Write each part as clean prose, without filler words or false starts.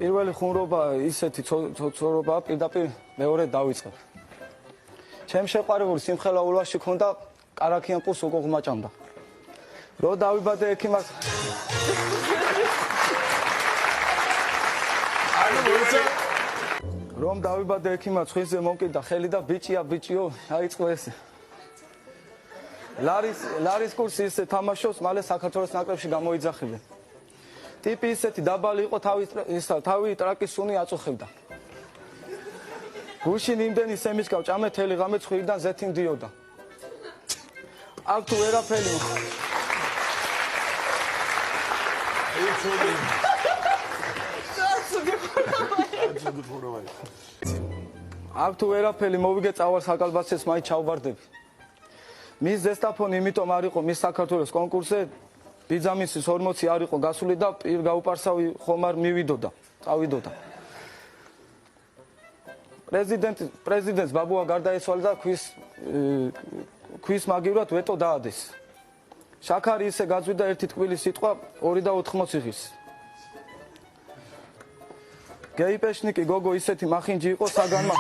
პირველი ხუმრობა ისეთი ცოცორობაა, პირდაპირ მეორე დავიწყებ. ჩემ შეყვარებული სიმხელა ულვაში ქონდა კარაქიან პულს უკვე ღმაჭამდა. რო დავიბადე ექიმას რომ დავიბადე ექიმას ხვიზე მომკიდა ხელი და ბიჭიო აიწყო ესე. ლარის კურსი ისე თამაშობს, მალე საქართველოს ნაკრებში გამოიძახებენ. ტიპი ისეთი დაბალი იყო, თავი ტრაკის სუნი აწუხებდა. გუშინ იმდენი სემისკავ ჭამეთელი ღამე ცხვირიდან ზეთი მდიოდა. აქ თუ ვერაფერი აქ თუ ვერაფერი მოვიგე წავარ საკალბასეს მაინც ჩავბარდები. მის ზესტაფონი იმიტომ არ იყო მის საქართველოს კონკურსზე ბიძამისის 40 არ იყო გასული და პირ გაუპარსავი ხომ არ მივიდოდა, წავიდოდა. პრეზიდენტს ბაბუა გარდაეცვალა და ქვის მაგივრად ვეტო დაადეს. შაქარი ისე გაძვიდა ერთი ტკბილი სიტყვა 2.80 იღის. გეიპეშნიკი გოგო ისეთი მახინჯი იყო საგანმა.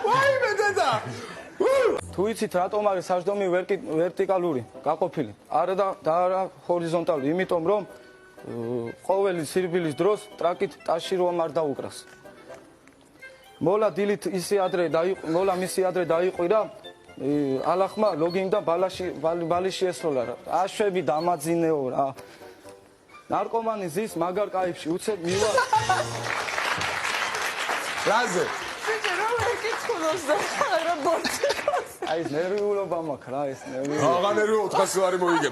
ვაიმე დედა! თუ იცით რატომ არის საჯდომი ვერტიკალური გაყოფილი, არა და არა ჰორიზონტალური, იმიტომ რომ ყოველი სირბილის დროს ტრაკით ტაში რომ არ დაუკრას. მოლა დილით ისე მოლა მისი ადრე დაიყვირა, ალახმა ლოგინდა ბალიში ესროლა რა. აშვები დამაძინეო რა. ნარკომანი ზის მაგარ კაიფში უცებ მივა. რაზე? აი ეს ნერვიულობა მაქვს რა, ეს ნერვიულობა. აღარ ნერვიულობა 400 არ მოიგე.